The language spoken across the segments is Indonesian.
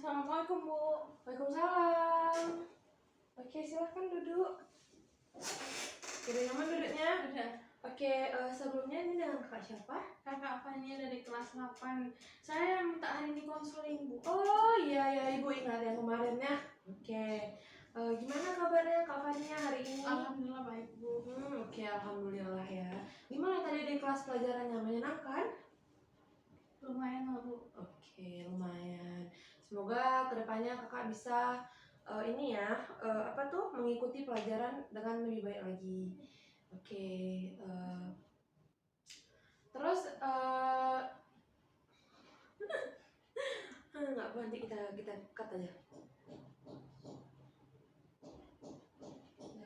Assalamualaikum, Bu. Waalaikumsalam. Oke, silahkan duduk. Udah nyaman duduknya? Udah. Oke, sebelumnya ini dengan kakak siapa? Kakak Fania dari kelas 8. Saya minta hari ini konseling, Bu. Oh iya, Ibu ingat yang kemarin ya. Oke, gimana kabarnya Kak Fania hari ini? Alhamdulillah baik, Bu. Oke, alhamdulillah ya. Gimana tadi di kelas pelajarannya, menyenangkan? Lumayan lah, Bu. Oke, lumayan. Semoga kedepannya kakak bisa mengikuti pelajaran dengan lebih baik lagi. Oke, terus nggak apa, nanti kita cut aja.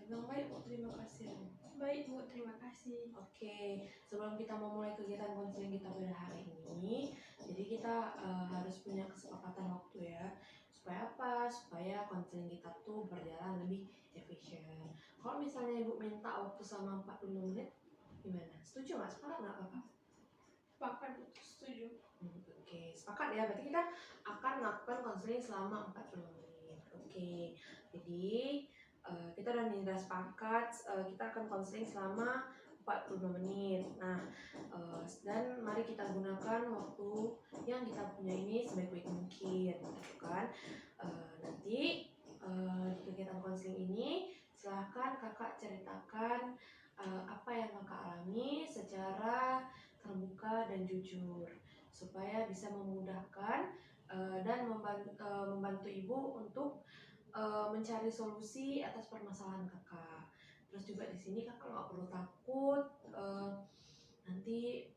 Bilang baik, terima kasih. Baik, Bu. Terima kasih. Oke, sebelum kita memulai kegiatan konseling kita pada hari ini, jadi kita harus punya kesepakatan waktu ya. Supaya apa? Supaya konseling kita tuh berjalan lebih efisien. Kalau misalnya Ibu minta waktu selama 45 menit, gimana? Setuju nggak? Sepakat nggak kakak? Sepakat, Bu. Setuju. Oke, sepakat ya. Berarti kita akan melakukan konseling selama 45 menit. Oke, jadi kita udah sepakat, kita akan konseling selama 45 menit. Nah, dan mari kita gunakan waktu yang kita punya ini sebaik-baik mungkin, gitu kan? Nanti di kegiatan konseling ini silahkan kakak ceritakan apa yang kakak alami secara terbuka dan jujur, supaya bisa memudahkan dan membantu ibu untuk mencari solusi atas permasalahan kakak. Terus juga di sini kakak nggak perlu takut nanti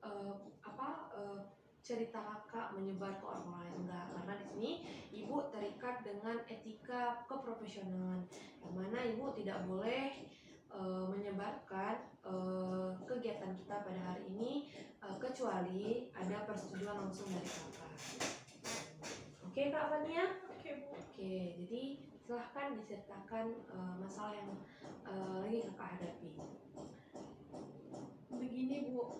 cerita kakak menyebar ke orang lain, enggak, karena di sini ibu terikat dengan etika keprofesionalan, yang mana ibu tidak boleh menyebarkan kegiatan kita pada hari ini kecuali ada persetujuan langsung dari kakak. Oke Kak Fania? Oke, Bu. Oke, jadi silahkan diceritakan masalah yang lagi kakak hadapi. Begini, Bu.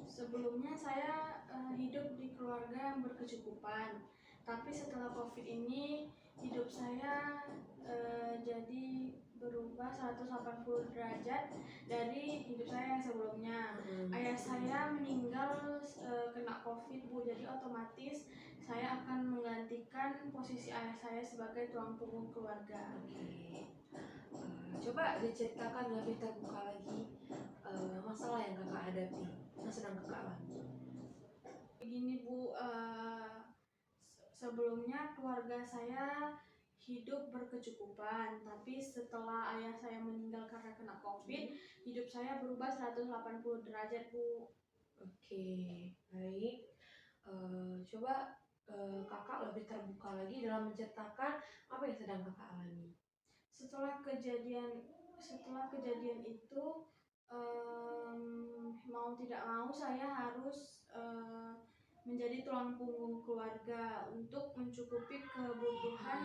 Sebelumnya saya hidup di keluarga yang berkecukupan. Tapi setelah COVID ini, hidup saya jadi berubah 180 derajat dari hidup saya yang sebelumnya. Ayah saya meninggal kena COVID, Bu. Jadi otomatis saya akan menggantikan posisi ayah saya sebagai tulang punggung keluarga. Coba diceritakan lebih terbuka lagi masalah yang kakak hadapi, yang sedang kakak alami. Begini, Bu, sebelumnya keluarga saya hidup berkecukupan, tapi setelah ayah saya meninggal karena kena COVID, hidup saya berubah 180 derajat, Bu. Oke, baik. Coba kakak lebih terbuka lagi dalam menceritakan apa yang sedang kakak alami. Setelah kejadian itu, mau tidak mau saya harus menjadi tulang punggung keluarga untuk mencukupi kebutuhan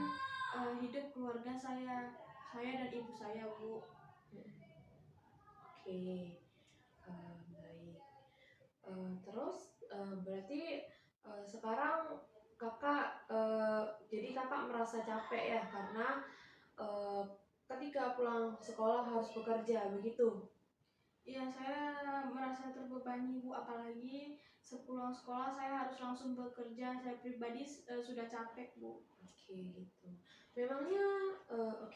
hidup keluarga saya dan ibu saya, Bu. Oke, baik. Terus berarti sekarang kakak jadi kakak merasa capek ya karena ketika pulang sekolah harus bekerja, begitu? Iya, saya merasa terbebani, Bu, apalagi sepulang sekolah saya harus langsung bekerja. Saya pribadi sudah capek, Bu. Oke, gitu. Memangnya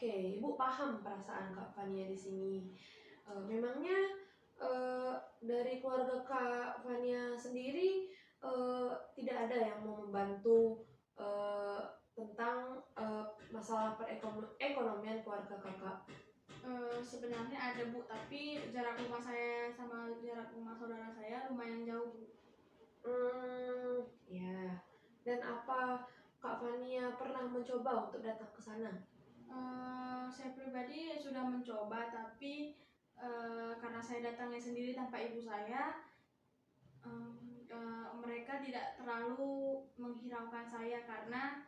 Ibu paham perasaan Kak Fania di sini. Memangnya dari keluarga Kak Fania sendiri tidak ada yang mau membantu tentang masalah perekonomian keluarga kakak? Sebenarnya ada, Bu, tapi jarak rumah saya sama jarak rumah saudara saya lumayan jauh, Bu. Ya. Dan apa Kak Fania pernah mencoba untuk datang ke sana? Saya pribadi sudah mencoba, tapi karena saya datangnya sendiri tanpa ibu saya, mereka tidak terlalu menghiraukan saya karena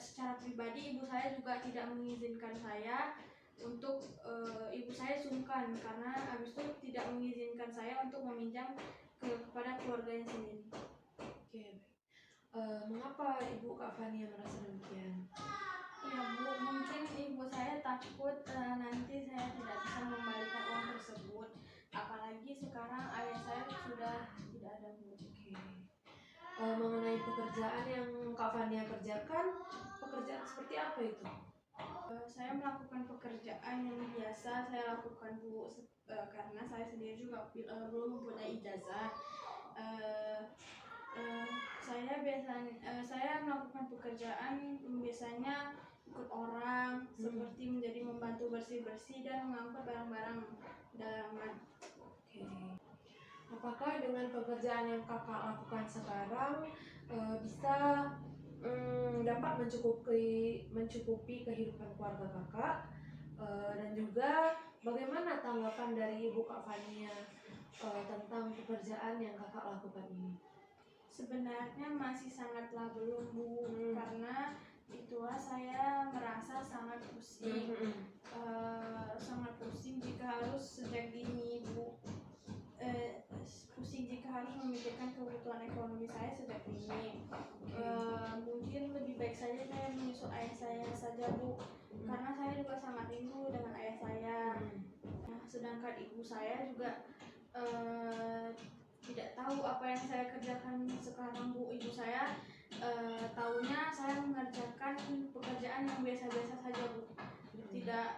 secara pribadi ibu saya juga tidak mengizinkan saya untuk ibu saya sungkan karena habis itu tidak mengizinkan saya untuk meminjam kepada keluarganya sendiri. Oke, baik. Mengapa Ibu Kak Fania merasa demikian? Ya Bu, mungkin ibu saya takut nanti saya tidak bisa mengembalikan uang tersebut. Apalagi sekarang ayah saya sudah tidak ada Bu. Oke. Mengenai pekerjaan yang Kak Fania kerjakan, pekerjaan seperti apa itu? Saya melakukan pekerjaan yang biasa saya lakukan Bu, karena saya sendiri juga belum mempunyai ijazah. Eh, saya melakukan pekerjaan biasanya ikut orang, seperti menjadi membantu bersih-bersih dan mengangkut barang-barang dalaman. Oke. Apakah dengan pekerjaan yang Kakak lakukan sekarang bisa dapat mencukupi kehidupan keluarga Kakak? Dan juga bagaimana tanggapan dari Ibu Kak Fania tentang pekerjaan yang Kakak lakukan ini? Sebenarnya masih sangatlah belum Bu, karena itulah saya merasa sangat pusing. Sangat pusing jika harus sejak dini Bu, pusing jika harus memikirkan kebutuhan ekonomi saya sejak dini. Mungkin lebih baik saja saya menyusul ayah saya saja Bu, karena saya juga sangat rindu dengan ayah saya. Nah, sedangkan ibu saya juga tidak tahu apa yang saya kerjakan sekarang Bu. Ibu saya tahunya saya mengerjakan pekerjaan yang biasa-biasa saja Bu, tidak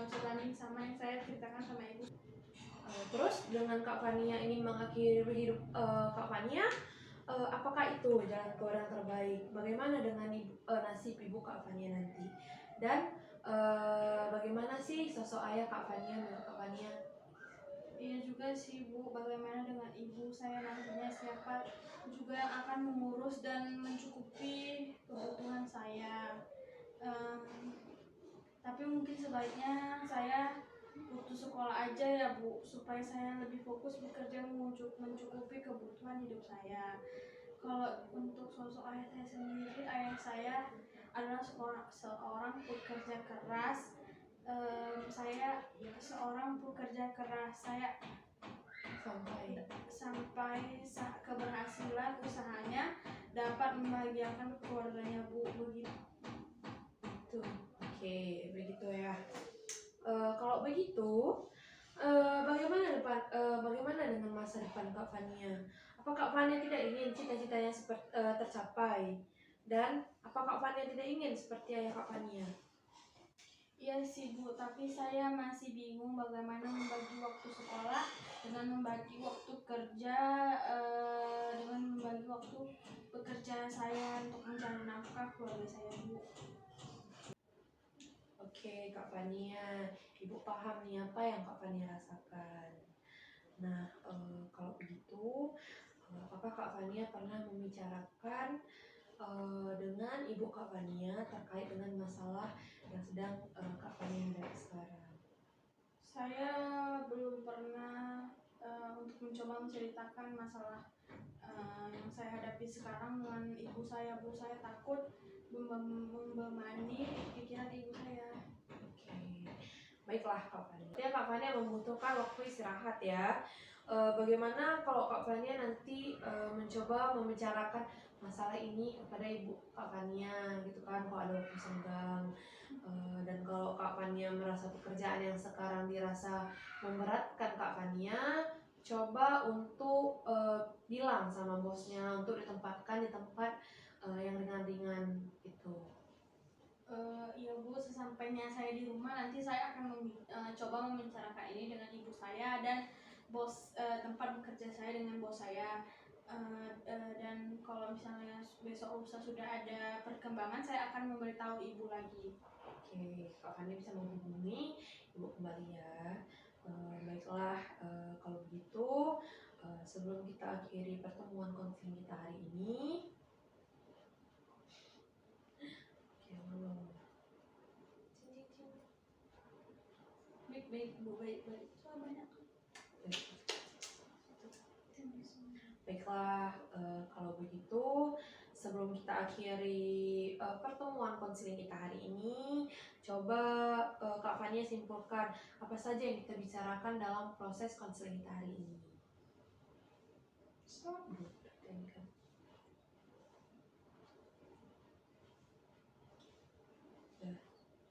sebanding sama yang saya ceritakan sama ibu. Terus dengan Kak Fania ingin mengakhiri hidup Kak Fania, apakah itu jalan keluar yang terbaik? Bagaimana dengan nasib Ibu Kak Fania nanti? Dan bagaimana sih sosok ayah Kak Fania menurut Kak Fania? Iya juga sih Bu, bagaimana dengan ibu saya nantinya, siapa juga yang akan mengurus dan mencukupi kebutuhan saya. Tapi mungkin sebaiknya saya putus sekolah aja ya Bu, supaya saya lebih fokus bekerja mencukupi kebutuhan hidup saya. Kalau untuk sosok ayah saya sendiri, ayah saya adalah seorang pekerja keras. Saya seorang pekerja keras. Saya sampai keberhasilan usahanya dapat membahagiakan keluarganya Bu, begitu. Oke, begitu ya. Kalau begitu, bagaimana dengan masa depan Kak Fania? Apa Kak Fania tidak ingin cita-citanya tercapai? Dan apa Kak Fania tidak ingin seperti ayah Kak Fania? Iya sih Bu, tapi saya masih bingung bagaimana membagi waktu sekolah dengan membagi waktu kerja, dengan membagi waktu bekerja saya untuk mencari nafkah keluarga saya Bu. Oke, Kak Fania, Ibu paham nih apa yang Kak Fania rasakan. Nah, kalau begitu, apakah Kak Fania pernah membicarakan dengan Ibu Kak Fania terkait dengan masalah yang sedang Kak Fania hadapi sekarang? Saya belum pernah untuk mencoba menceritakan masalah yang saya hadapi sekarang dengan ibu saya Bu. Saya takut membebani pikiran ibu saya. Oke, baiklah Kak Fania. Artinya Kak Fania membutuhkan waktu istirahat ya. Bagaimana kalau Kak Fania nanti mencoba membicarakan masalah ini kepada Ibu Kak Fania gitu kan, kalau ada waktu senggang. Dan kalau Kak Fania merasa pekerjaan yang sekarang dirasa memberatkan Kak Fania, coba untuk bilang sama bosnya untuk ditempatkan di tempat yang ringan-ringan gitu. Iya Bu, sesampainya saya di rumah nanti saya akan coba membicarakan ini dengan ibu saya dan bos tempat bekerja saya dengan bos saya. Dan kalau misalnya besok lusa sudah ada perkembangan, saya akan memberitahu ibu lagi. Oke, Kak Fani bisa menghubungi Ibu kembali ya. Baiklah, kalau begitu sebelum kita akhiri pertemuan konseling kita hari ini, Baik Bu, baik. Soal banyak. baiklah, kalau begitu sebelum kita akhiri pertemuan konseling kita hari ini, coba Kak Fania simpulkan apa saja yang kita bicarakan dalam proses konseling kita hari ini.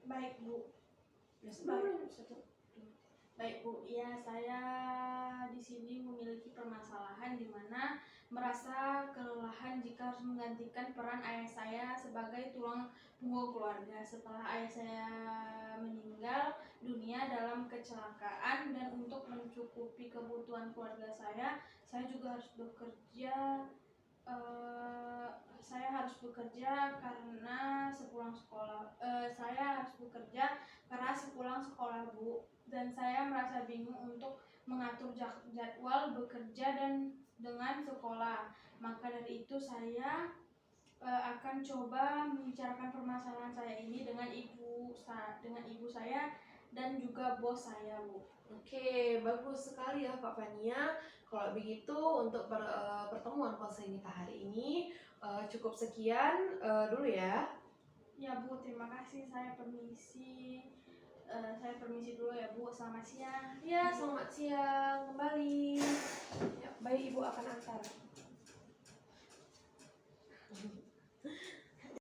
Baik Bu. Sebelum satu. Baik Bu, ya saya di sini memiliki permasalahan di mana merasa kelelahan jika harus menggantikan peran ayah saya sebagai tulang punggung keluarga setelah ayah saya meninggal dunia dalam kecelakaan, dan untuk mencukupi kebutuhan keluarga saya juga harus bekerja. Saya harus bekerja karena sepulang sekolah. Saya harus bekerja karena sepulang sekolah Bu, dan saya merasa bingung untuk mengatur jadwal bekerja dan dengan sekolah. Maka dari itu saya akan coba membicarakan permasalahan saya ini dengan ibu saya dan juga bos saya Bu. Oke, bagus sekali ya Kak Fania. Kalau begitu untuk pertemuan konseling kita hari ini cukup sekian dulu ya. Ya Bu, terima kasih. Saya permisi. Saya permisi dulu ya Bu. Selamat siang. Ya, selamat siang kembali. Ya, baik Ibu akan antar.